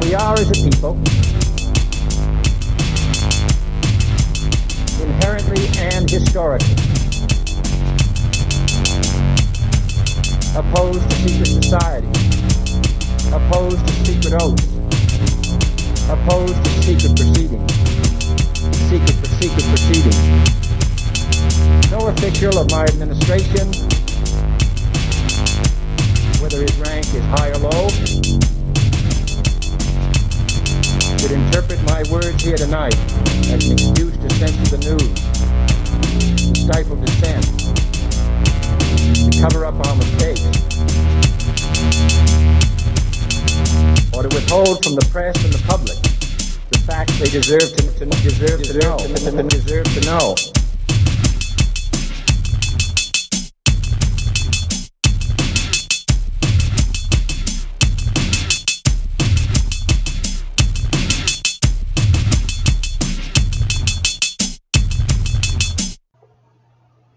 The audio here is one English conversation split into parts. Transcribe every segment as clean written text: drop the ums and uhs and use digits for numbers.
We are, as a people, inherently and historically opposed to secret society, opposed to secret oaths, opposed to secret proceedings, secret proceedings. No official of my administration, whether his rank is high or low, should interpret my words here tonight as an excuse to censor the news, to stifle dissent, to cover up our mistakes, or to withhold from the press and the public the facts they deserve to know.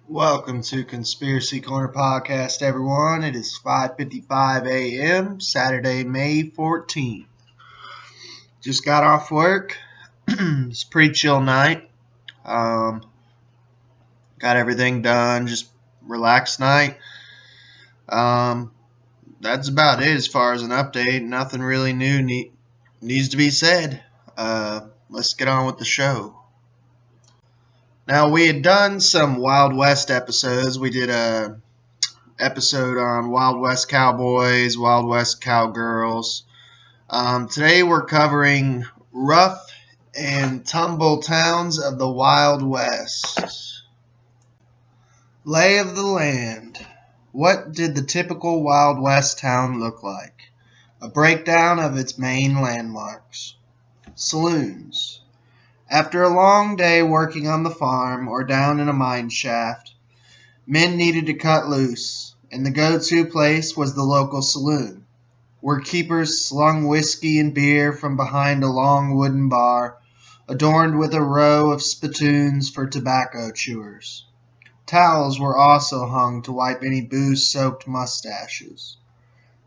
Welcome to Conspiracy Corner Podcast, everyone. It is 5:55 a.m., Saturday, May 14th. Just got off work. It's a pretty chill night. Got everything done. Just relaxed night. That's about it as far as an update. Nothing really new needs to be said. Let's get on with the show. Now, we had done some Wild West episodes. We did a episode on Wild West Cowboys, Wild West Cowgirls. Today we're covering rough and tumble towns of the Wild West. Lay of the land. What did the typical Wild West town look like? A breakdown of its main landmarks. Saloons. After a long day working on the farm or down in a mine shaft, men needed to cut loose, and the go-to place was the local saloon, where keepers slung whiskey and beer from behind a long wooden bar, adorned with a row of spittoons for tobacco chewers. Towels were also hung to wipe any booze-soaked mustaches.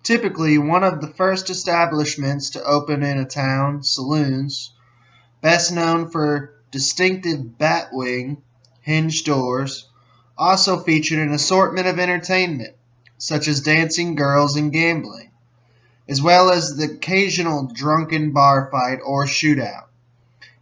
Typically, one of the first establishments to open in a town, saloons, best known for distinctive batwing hinged doors, also featured an assortment of entertainment, such as dancing girls and gambling, as well as the occasional drunken bar fight or shootout.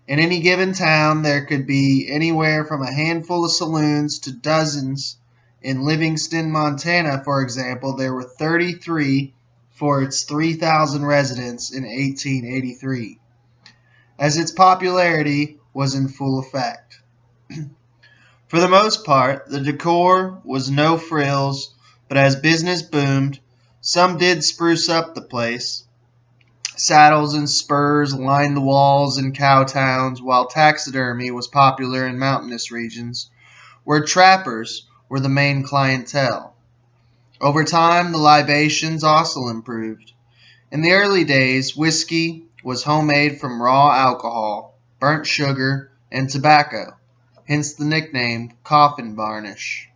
In any given town, there could be anywhere from a handful of saloons to dozens. In Livingston, Montana, for example, there were 33 for its 3,000 residents in 1883. As its popularity was in full effect. For the most part, the decor was no frills, but as business boomed, some did spruce up the place. Saddles and spurs lined the walls in cow towns, while taxidermy was popular in mountainous regions, where trappers were the main clientele. Over time, the libations also improved. In the early days, whiskey was homemade from raw alcohol, burnt sugar, and tobacco, hence the nickname coffin varnish,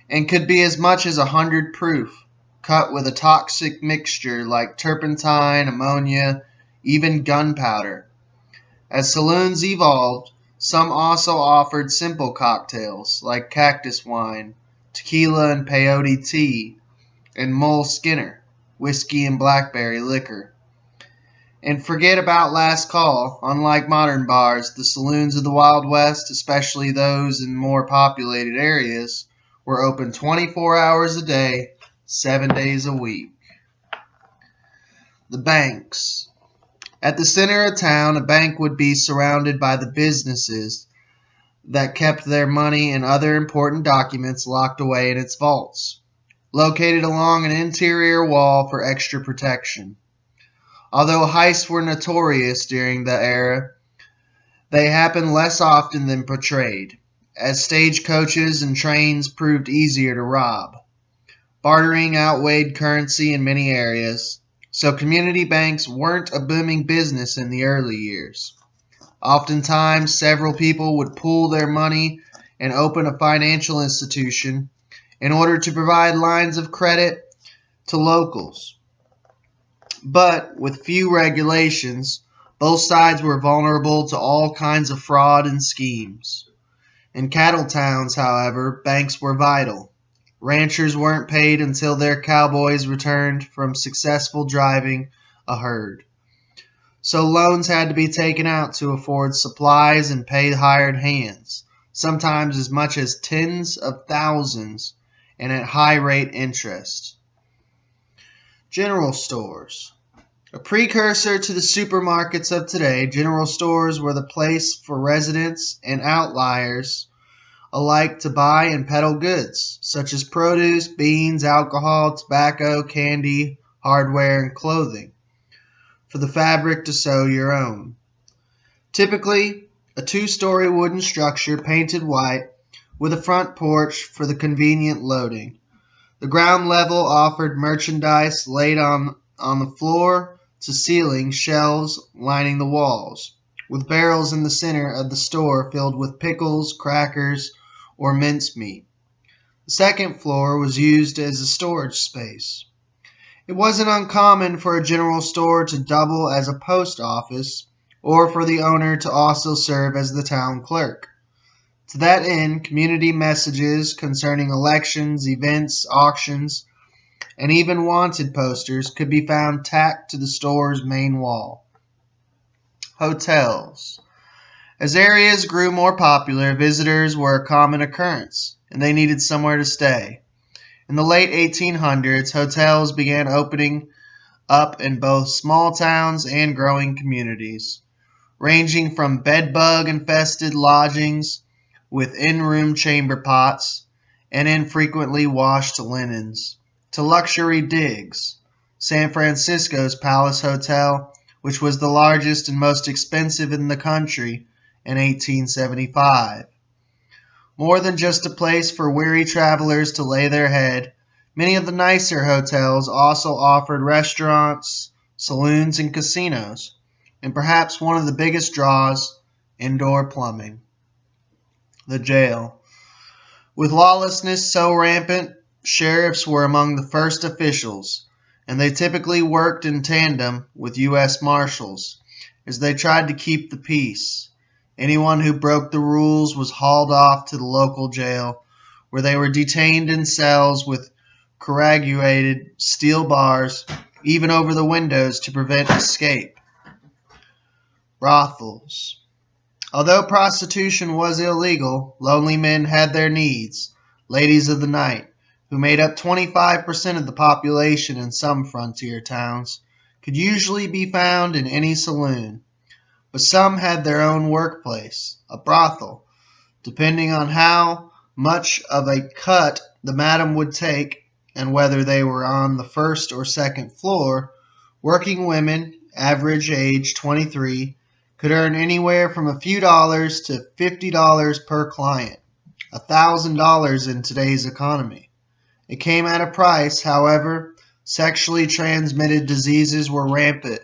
and could be as much as 100 proof, cut with a toxic mixture like turpentine, ammonia, even gunpowder. As saloons evolved, some also offered simple cocktails like cactus wine, tequila and peyote tea, and Mull Skinner, whiskey and blackberry liquor. And forget about last call. Unlike modern bars, the saloons of the Wild West, especially those in more populated areas, were open 24 hours a day, 7 days a week. The banks. At the center of town, a bank would be surrounded by the businesses that kept their money and other important documents locked away in its vaults, located along an interior wall for extra protection. Although heists were notorious during the era, they happened less often than portrayed, as stagecoaches and trains proved easier to rob. Bartering outweighed currency in many areas, so community banks weren't a booming business in the early years. Oftentimes, several people would pool their money and open a financial institution in order to provide lines of credit to locals. But with few regulations, both sides were vulnerable to all kinds of fraud and schemes. In cattle towns, however, banks were vital. Ranchers weren't paid until their cowboys returned from successful driving a herd. So loans had to be taken out to afford supplies and pay hired hands, sometimes as much as tens of thousands and at high rate interest. General stores. A precursor to the supermarkets of today, general stores were the place for residents and outliers alike to buy and peddle goods, such as produce, beans, alcohol, tobacco, candy, hardware, and clothing, for the fabric to sew your own. Typically, a two-story wooden structure painted white with a front porch for the convenient loading. The ground level offered merchandise laid on the floor to ceiling shelves lining the walls, with barrels in the center of the store filled with pickles, crackers, or mincemeat. The second floor was used as a storage space. It wasn't uncommon for a general store to double as a post office, or for the owner to also serve as the town clerk. To that end, community messages concerning elections, events, auctions, and even wanted posters could be found tacked to the store's main wall. Hotels. As areas grew more popular, visitors were a common occurrence, and they needed somewhere to stay. In the late 1800s, hotels began opening up in both small towns and growing communities, ranging from bed-bug-infested lodgings with in-room chamber pots and infrequently washed linens, to luxury digs. San Francisco's Palace Hotel, which was the largest and most expensive in the country in 1875. More than just a place for weary travelers to lay their head, many of the nicer hotels also offered restaurants, saloons, and casinos, and perhaps one of the biggest draws, indoor plumbing. The jail. With lawlessness so rampant, sheriffs were among the first officials, and they typically worked in tandem with U.S. Marshals as they tried to keep the peace. Anyone who broke the rules was hauled off to the local jail, where they were detained in cells with corrugated steel bars, even over the windows to prevent escape. Brothels. Although prostitution was illegal, lonely men had their needs. Ladies of the night, who made up 25% of the population in some frontier towns, could usually be found in any saloon. But some had their own workplace, a brothel. Depending on how much of a cut the madam would take and whether they were on the first or second floor, working women, average age 23, could earn anywhere from a few dollars to $50 per client, $1,000 in today's economy. It came at a price, however. Sexually transmitted diseases were rampant,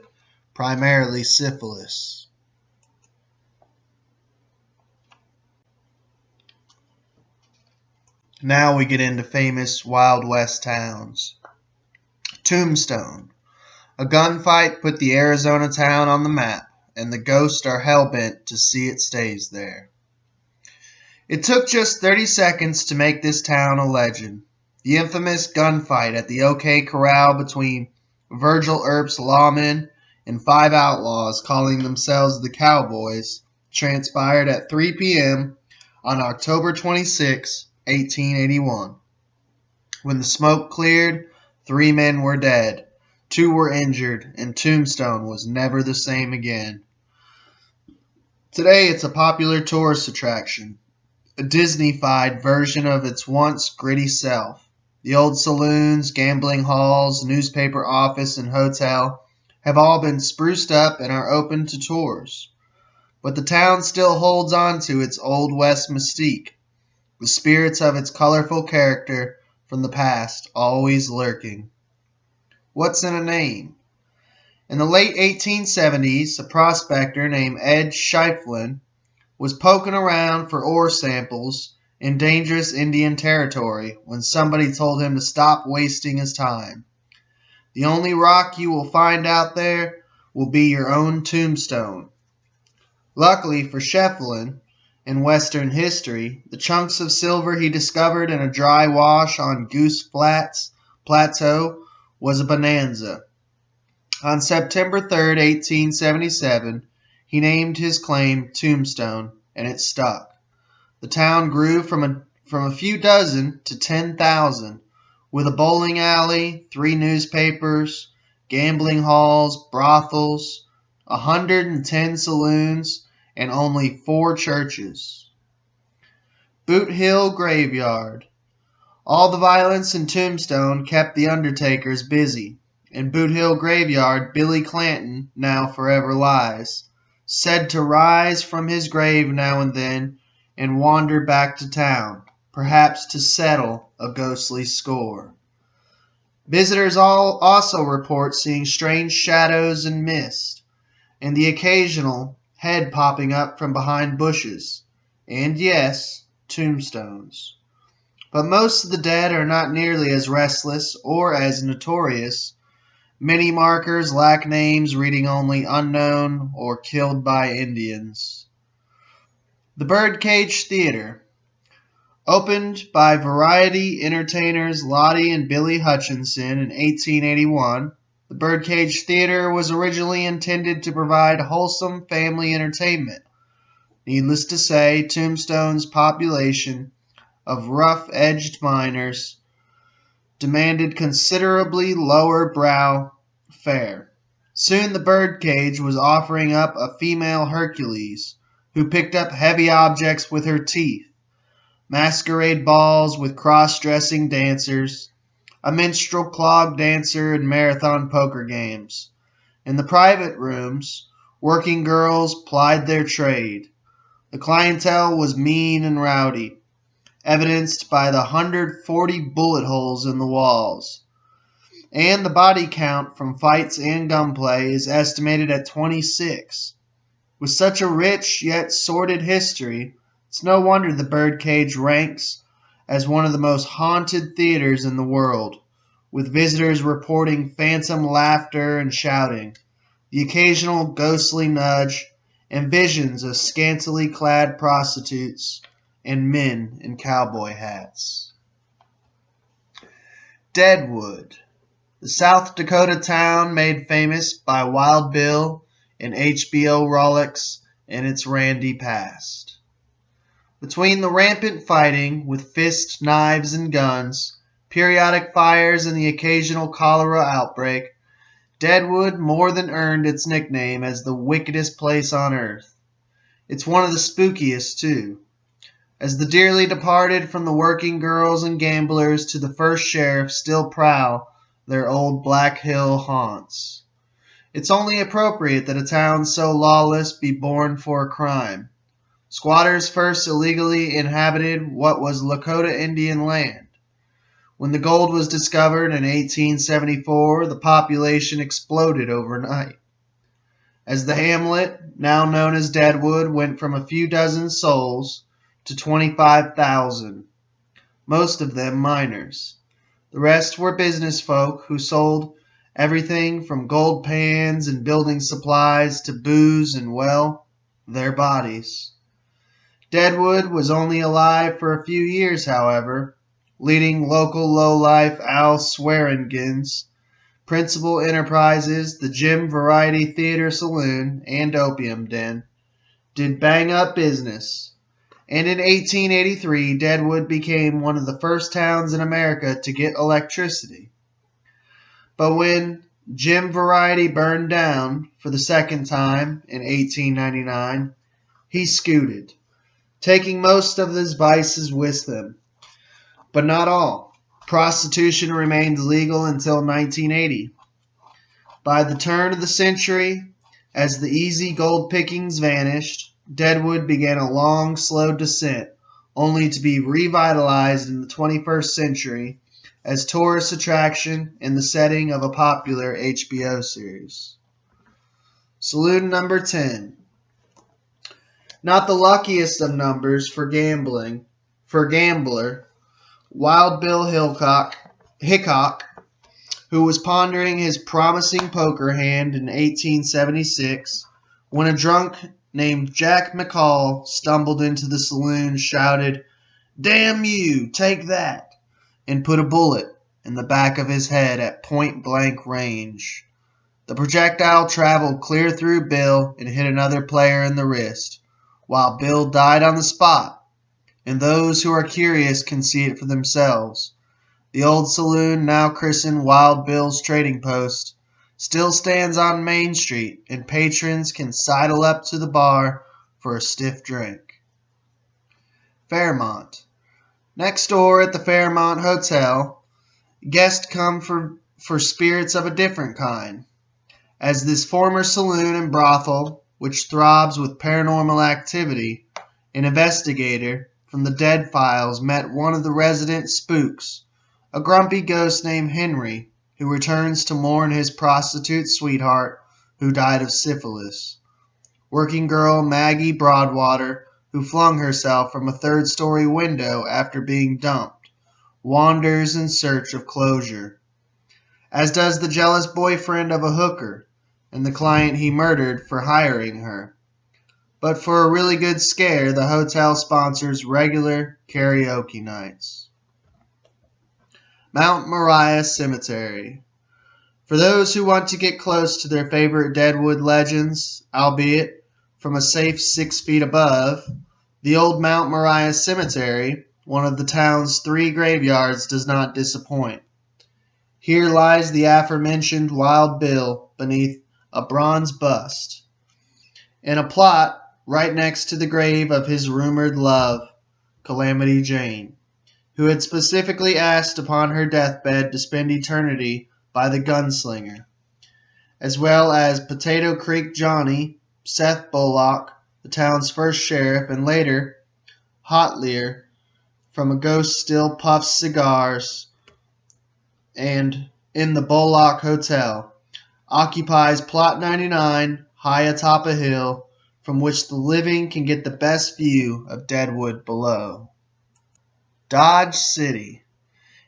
primarily syphilis. Now we get into famous Wild West towns. Tombstone. A gunfight put the Arizona town on the map, and the ghosts are hell-bent to see it stays there. It took just 30 seconds to make this town a legend. The infamous gunfight at the OK Corral between Virgil Earp's lawmen and 5 outlaws calling themselves the Cowboys transpired at 3 p.m. on October 26, 1881. When the smoke cleared, 3 men were dead, 2 were injured, and Tombstone was never the same again. Today it's a popular tourist attraction, a Disney-fied version of its once gritty self. The old saloons, gambling halls, newspaper office, and hotel have all been spruced up and are open to tours. But the town still holds on to its Old West mystique, the spirits of its colorful character from the past always lurking. What's in a name? In the late 1870s, a prospector named Ed Shiflin was poking around for ore samples in dangerous Indian territory when somebody told him to stop wasting his time. The only rock you will find out there will be your own tombstone. Luckily for Shefflin, in Western history, the chunks of silver he discovered in a dry wash on Goose Flats Plateau was a bonanza. On September 3rd, 1877, he named his claim Tombstone, and it stuck. The town grew from a few dozen to 10,000, with a bowling alley, 3 newspapers, gambling halls, brothels, 110 saloons, and only 4 churches. Boot Hill Graveyard. All the violence in Tombstone kept the undertakers busy. In Boot Hill Graveyard, Billy Clanton now forever lies, said to rise from his grave now and then and wander back to town, perhaps to settle a ghostly score. Visitors also report seeing strange shadows and mist, and the occasional head popping up from behind bushes, and yes, tombstones. But most of the dead are not nearly as restless or as notorious. Many markers lack names reading only unknown or killed by Indians. The Birdcage Theater. Opened by variety entertainers Lottie and Billy Hutchinson in 1881, the Birdcage Theater was originally intended to provide wholesome family entertainment. Needless to say, Tombstone's population of rough-edged miners demanded considerably lower brow fare. Soon the Birdcage was offering up a female Hercules, who picked up heavy objects with her teeth, masquerade balls with cross-dressing dancers, a minstrel clog dancer, and marathon poker games. In the private rooms, working girls plied their trade. The clientele was mean and rowdy, evidenced by the 140 bullet holes in the walls. And the body count from fights and gunplay is estimated at 26. With such a rich yet sordid history, it's no wonder the Birdcage ranks as one of the most haunted theaters in the world, with visitors reporting phantom laughter and shouting, the occasional ghostly nudge, and visions of scantily clad prostitutes and men in cowboy hats. Deadwood, the South Dakota town made famous by Wild Bill and HBO Rolex and its randy past. Between the rampant fighting with fists, knives, and guns, periodic fires, and the occasional cholera outbreak, Deadwood more than earned its nickname as the wickedest place on earth. It's one of the spookiest, too, as the dearly departed from the working girls and gamblers to the first sheriff still prowl their old Black Hill haunts. It's only appropriate that a town so lawless be born for a crime. Squatters first illegally inhabited what was Lakota Indian land. When the gold was discovered in 1874, the population exploded overnight. As the hamlet, now known as Deadwood, went from a few dozen souls to 25,000, most of them miners. The rest were business folk who sold everything from gold pans and building supplies to booze and, well, their bodies. Deadwood was only alive for a few years, however, leading local lowlife Al Swearengen's principal enterprises, the Jim Variety Theater Saloon and Opium Den, did bang-up business. And in 1883, Deadwood became one of the first towns in America to get electricity. But when Jim Variety burned down for the second time in 1899, he scooted, taking most of his vices with him. But not all. Prostitution remained legal until 1980. By the turn of the century, as the easy gold pickings vanished, Deadwood began a long, slow descent, only to be revitalized in the 21st century as tourist attraction in the setting of a popular HBO series. Saloon number 10. Not the luckiest of numbers for gambler, Wild Bill Hickok, who was pondering his promising poker hand in 1876 when a drunk named Jack McCall stumbled into the saloon, shouted, "Damn you, take that," and put a bullet in the back of his head at point-blank range. The projectile traveled clear through Bill and hit another player in the wrist, while Bill died on the spot, and those who are curious can see it for themselves. The old saloon, now christened Wild Bill's Trading Post, still stands on Main Street, and patrons can sidle up to the bar for a stiff drink. Fairmont. Next door at the Fairmont Hotel, guests come for spirits of a different kind, as this former saloon and brothel, which throbs with paranormal activity, an investigator from the Dead Files met one of the resident spooks, a grumpy ghost named Henry, who returns to mourn his prostitute sweetheart who died of syphilis. Working girl Maggie Broadwater, who flung herself from a third-story window after being dumped, wanders in search of closure, as does the jealous boyfriend of a hooker and the client he murdered for hiring her. But for a really good scare, the hotel sponsors regular karaoke nights. Mount Moriah Cemetery. For those who want to get close to their favorite Deadwood legends, albeit from a safe 6 feet above, the old Mount Moriah Cemetery, one of the town's 3 graveyards, does not disappoint. Here lies the aforementioned Wild Bill beneath a bronze bust, in a plot right next to the grave of his rumored love, Calamity Jane, who had specifically asked upon her deathbed to spend eternity by the gunslinger, as well as Potato Creek Johnny, Seth Bullock, the town's first sheriff, and later Hotlier from A Ghost Still Puffs Cigars, and in the Bullock Hotel, occupies Plot 99 high atop a hill from which the living can get the best view of Deadwood below. Dodge City.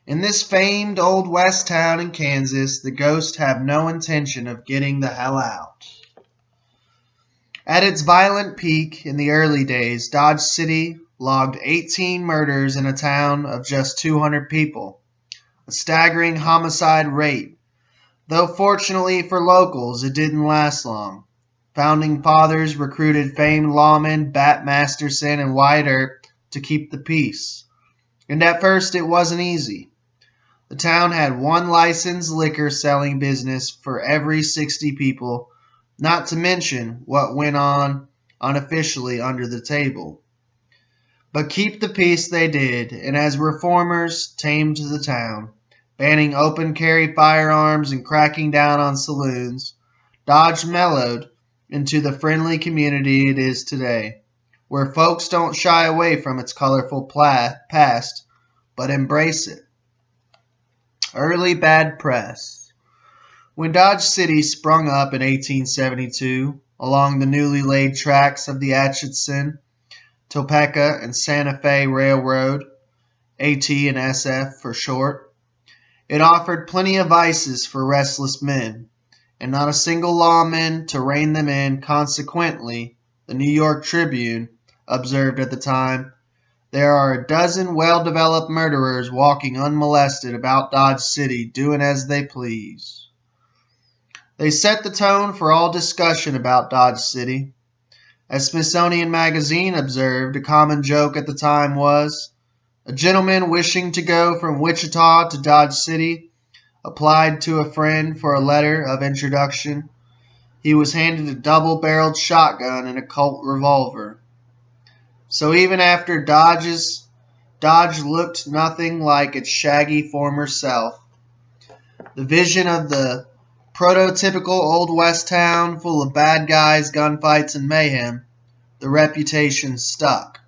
In this famed Old West town in Kansas, the ghosts have no intention of getting the hell out. At its violent peak in the early days, Dodge City logged 18 murders in a town of just 200 people, a staggering homicide rate. Though fortunately for locals, it didn't last long. Founding fathers recruited famed lawmen Bat Masterson and Wyatt Earp to keep the peace. And at first it wasn't easy. The town had one licensed liquor selling business for every 60 people, not to mention what went on unofficially under the table. But keep the peace they did, and as reformers tamed the town, banning open carry firearms and cracking down on saloons, Dodge mellowed into the friendly community it is today, where folks don't shy away from its colorful past, but embrace it. Early bad press. When Dodge City sprung up in 1872, along the newly laid tracks of the Atchison, Topeka, and Santa Fe Railroad, AT and SF for short, it offered plenty of vices for restless men, and not a single lawman to rein them in. Consequently, the New York Tribune observed at the time, "There are a dozen well-developed murderers walking unmolested about Dodge City, doing as they please." They set the tone for all discussion about Dodge City. As Smithsonian Magazine observed, a common joke at the time was, a gentleman wishing to go from Wichita to Dodge City applied to a friend for a letter of introduction. He was handed a double-barreled shotgun and a Colt revolver. So even after Dodge looked nothing like its shaggy former self, the vision of the prototypical Old West town full of bad guys, gunfights, and mayhem, the reputation stuck,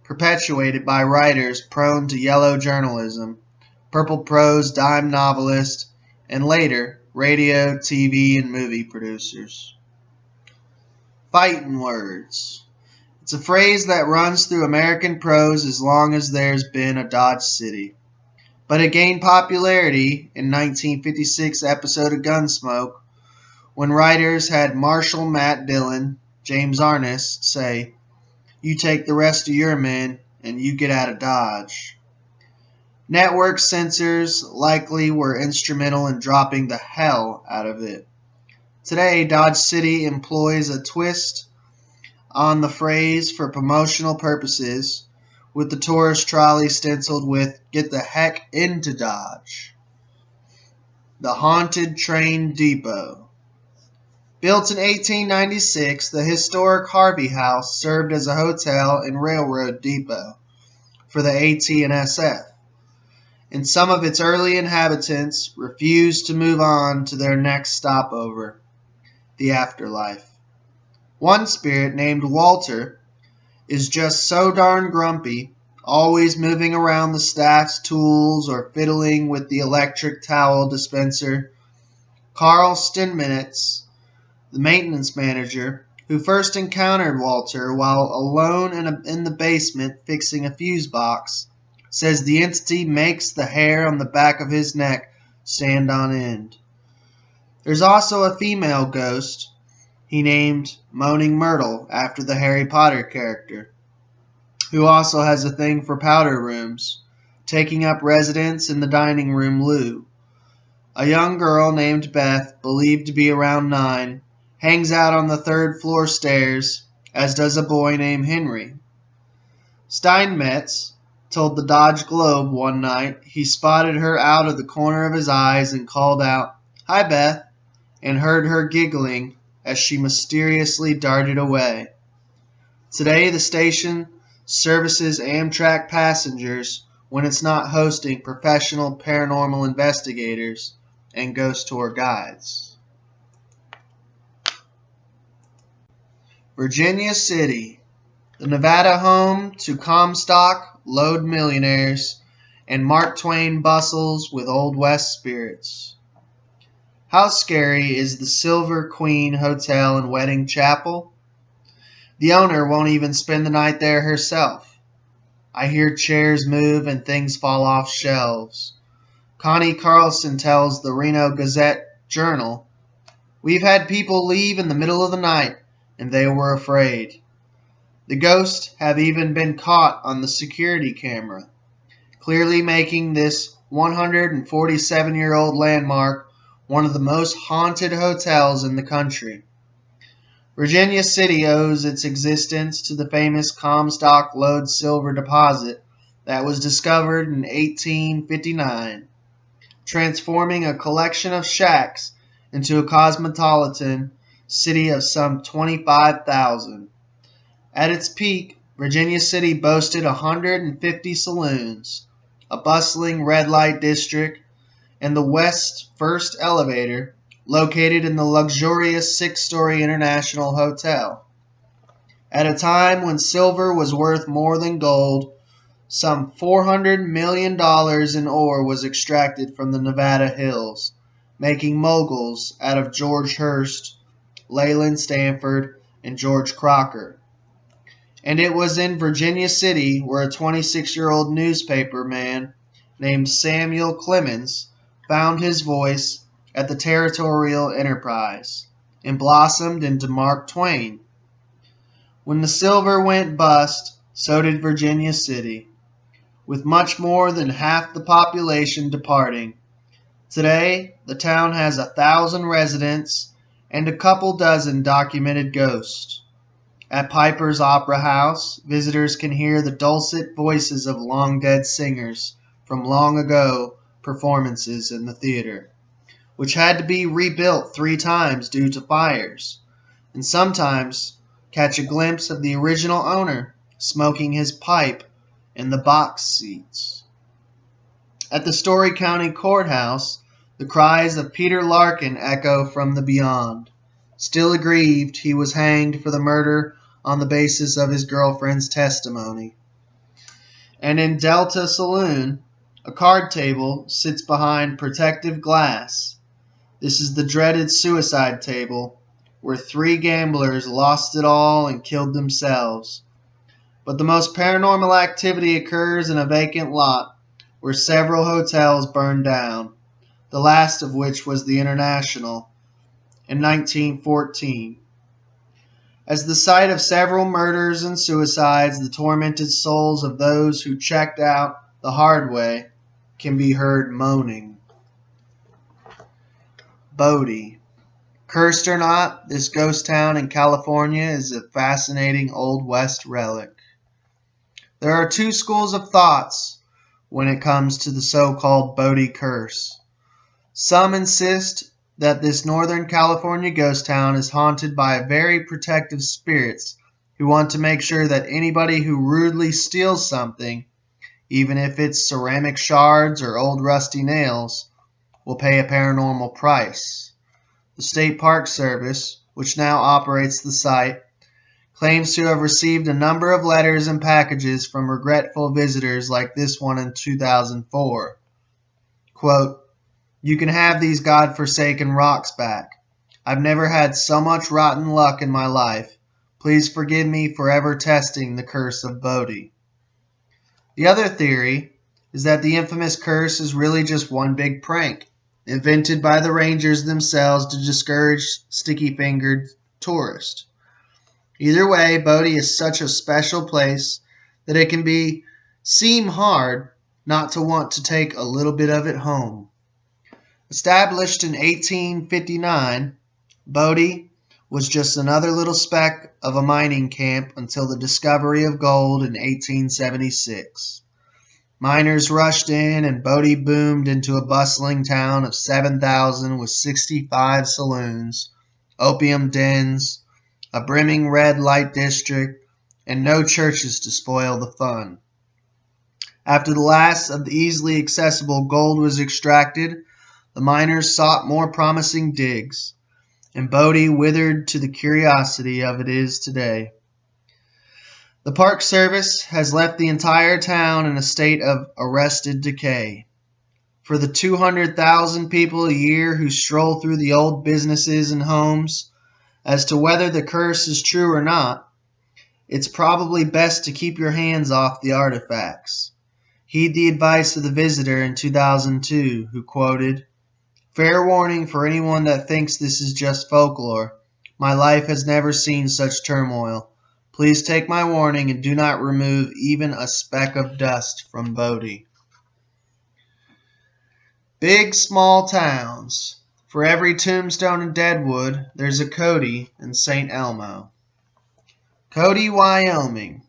perpetuated by writers prone to yellow journalism, purple prose dime novelists, and later radio, TV, and movie producers. Fightin' words. It's a phrase that runs through American prose as long as there's been a Dodge City. but it gained popularity in 1956 episode of Gunsmoke when writers had Marshal Matt Dillon, James Arness say, "You take the rest of your men and you get out of Dodge." Network censors likely were instrumental in dropping the hell out of it. Today, Dodge City employs a twist on the phrase for promotional purposes, with the tourist trolley stenciled with "Get the heck into Dodge." The Haunted Train Depot. Built in 1896, the historic Harvey House served as a hotel and railroad depot for the AT and SF, and some of its early inhabitants refused to move on to their next stopover, the afterlife. One spirit, named Walter, is just so darn grumpy, always moving around the staff's tools or fiddling with the electric towel dispenser. Carl Steinmetz, the maintenance manager, who first encountered Walter while alone in the basement fixing a fuse box, says the entity makes the hair on the back of his neck stand on end. There's also a female ghost he named Moaning Myrtle after the Harry Potter character, who also has a thing for powder rooms, taking up residence in the dining room loo. A young girl named Beth, believed to be around 9, hangs out on the 3rd floor stairs, as does a boy named Henry. Steinmetz told the Dodge Globe one night he spotted her out of the corner of his eyes and called out, "Hi, Beth," and heard her giggling as she mysteriously darted away. Today, the station services Amtrak passengers when it's not hosting professional paranormal investigators and ghost tour guides. Virginia City, the Nevada home to Comstock, Lode millionaires, and Mark Twain bustles with Old West spirits. How scary is the Silver Queen Hotel and Wedding Chapel? The owner won't even spend the night there herself. I hear chairs move and things fall off shelves. Connie Carlson tells the Reno Gazette-Journal, "We've had people leave in the middle of the night, and they were afraid." The ghosts have even been caught on the security camera, clearly making this 147-year-old landmark one of the most haunted hotels in the country. Virginia City owes its existence to the famous Comstock Lode silver deposit that was discovered in 1859, transforming a collection of shacks into a cosmopolitan city of some 25,000. At its peak, Virginia City boasted 150 saloons, a bustling red light district, and the West's first elevator, located in the luxurious 6-story International Hotel. At a time when silver was worth more than gold, some $400 million in ore was extracted from the Nevada hills, making moguls out of George Hearst, Leland Stanford, and George Crocker. And it was in Virginia City where a 26-year-old newspaper man named Samuel Clemens found his voice at the Territorial Enterprise and blossomed into Mark Twain. When the silver went bust, so did Virginia City, with much more than half the population departing. Today, the town has 1,000 residents and a couple dozen documented ghosts. At Piper's Opera House, visitors can hear the dulcet voices of long-dead singers from long ago performances in the theater, which had to be rebuilt 3 times due to fires, and sometimes catch a glimpse of the original owner smoking his pipe in the box seats. At the Story County Courthouse, the cries of Peter Larkin echo from the beyond. Still aggrieved, he was hanged for the murder on the basis of his girlfriend's testimony. And in Delta Saloon, a card table sits behind protective glass. This is the dreaded suicide table, where 3 gamblers lost it all and killed themselves. But the most paranormal activity occurs in a vacant lot, where several hotels burned down, the last of which was the International in 1914. As the site of several murders and suicides, the tormented souls of those who checked out the hard way can be heard moaning. Bodie. Cursed or not, this ghost town in California is a fascinating Old West relic. There are two schools of thoughts when it comes to the so-called Bodie curse. Some insist that this Northern California ghost town is haunted by very protective spirits who want to make sure that anybody who rudely steals something, even if it's ceramic shards or old rusty nails, will pay a paranormal price. The State Park Service, which now operates the site, claims to have received a number of letters and packages from regretful visitors like this one in 2004. Quote, "You can have these godforsaken rocks back. I've never had so much rotten luck in my life. Please forgive me for ever testing the curse of Bodie." The other theory is that the infamous curse is really just one big prank, invented by the rangers themselves to discourage sticky-fingered tourists. Either way, Bodie is such a special place that it can seem hard not to want to take a little bit of it home. Established in 1859, Bodie was just another little speck of a mining camp until the discovery of gold in 1876. Miners rushed in and Bodie boomed into a bustling town of 7,000 with 65 saloons, opium dens, a brimming red light district, and no churches to spoil the fun. After the last of the easily accessible gold was extracted, the miners sought more promising digs, and Bodie withered to the curiosity of it is today. The Park Service has left the entire town in a state of arrested decay. For the 200,000 people a year who stroll through the old businesses and homes, as to whether the curse is true or not, it's probably best to keep your hands off the artifacts. Heed the advice of the visitor in 2002 who quoted, "Fair warning for anyone that thinks this is just folklore. My life has never seen such turmoil. Please take my warning and do not remove even a speck of dust from Bodie." Big small towns. For every Tombstone in Deadwood, there's a Cody in St. Elmo. Cody, Wyoming.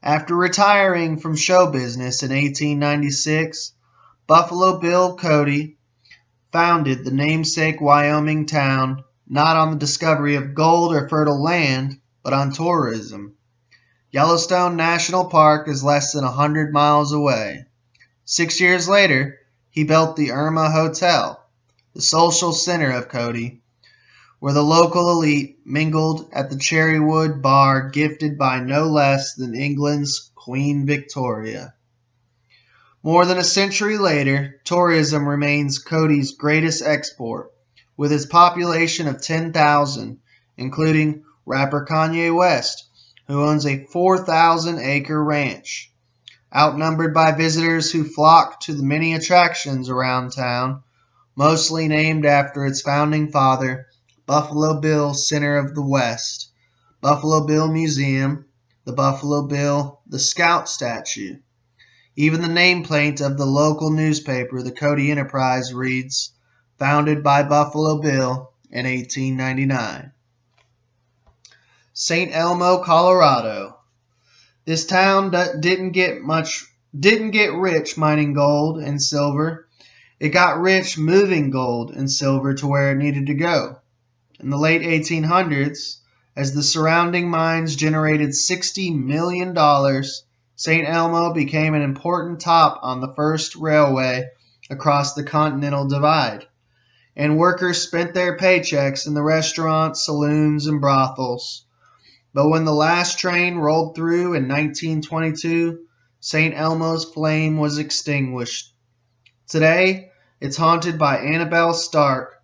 After retiring from show business in 1896, Buffalo Bill Cody founded the namesake Wyoming town not on the discovery of gold or fertile land, but on tourism. Yellowstone National Park is less than 100 miles away. 6 years later, he built the Irma Hotel, the social center of Cody, where the local elite mingled at the Cherrywood bar gifted by no less than England's Queen Victoria. More than a century later, tourism remains Cody's greatest export, with its population of 10,000, including rapper Kanye West, who owns a 4,000-acre ranch. Outnumbered by visitors who flock to the many attractions around town, mostly named after its founding father, Buffalo Bill Center of the West, Buffalo Bill Museum, the Buffalo Bill, the Scout statue. Even the nameplate of the local newspaper, the Cody Enterprise, reads, "Founded by Buffalo Bill in 1899. St. Elmo, Colorado. This town didn't get rich mining gold and silver. It got rich moving gold and silver to where it needed to go. In the late 1800s, as the surrounding mines generated $60 million, St. Elmo became an important stop on the first railway across the Continental Divide, and workers spent their paychecks in the restaurants, saloons, and brothels. But when the last train rolled through in 1922, St. Elmo's flame was extinguished. Today, it's haunted by Annabelle Stark.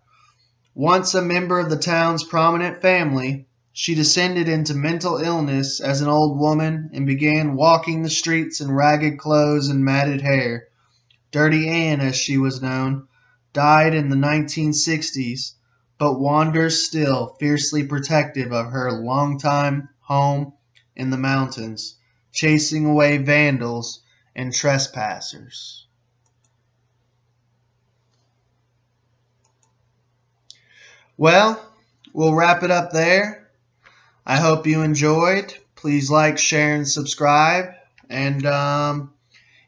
Once a member of the town's prominent family, she descended into mental illness as an old woman and began walking the streets in ragged clothes and matted hair, Dirty Ann as she was known, died in the 1960s, but wanders still, fiercely protective of her longtime home in the mountains, chasing away vandals and trespassers. Well, we'll wrap it up there. I hope you enjoyed. Please like, share, and subscribe. And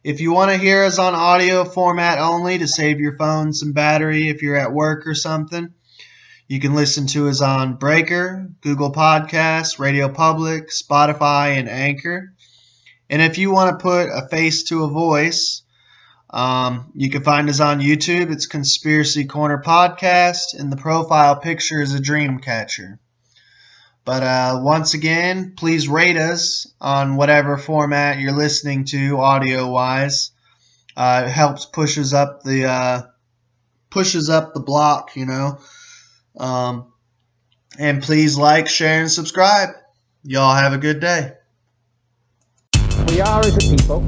if you want to hear us on audio format only to save your phone some battery if you're at work or something, you can listen to us on Breaker, Google Podcasts, Radio Public, Spotify, and Anchor. And if you want to put a face to a voice, you can find us on YouTube. It's Conspiracy Corner Podcast, and the profile picture is a dream catcher. But once again, please rate us on whatever format you're listening to, audio-wise. It helps pushes up the block, you know. And please like, share, and subscribe. Y'all have a good day. We are, as a people,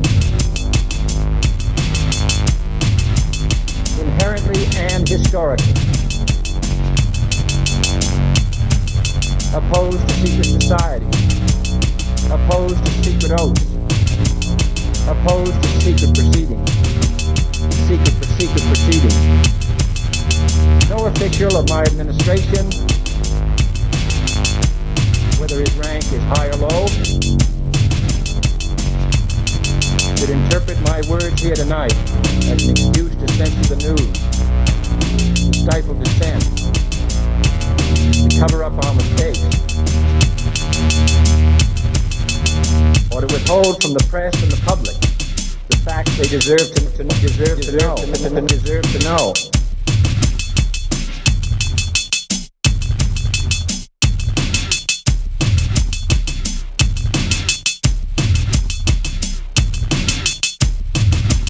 inherently and historically opposed to secret society, opposed to secret oaths, opposed to secret proceedings, secret proceedings. No official of my administration, whether his rank is high or low, should interpret my words here tonight as an excuse to censor the news, to stifle dissent, to cover up our mistakes, or to withhold from the press and the public the facts they deserve to know.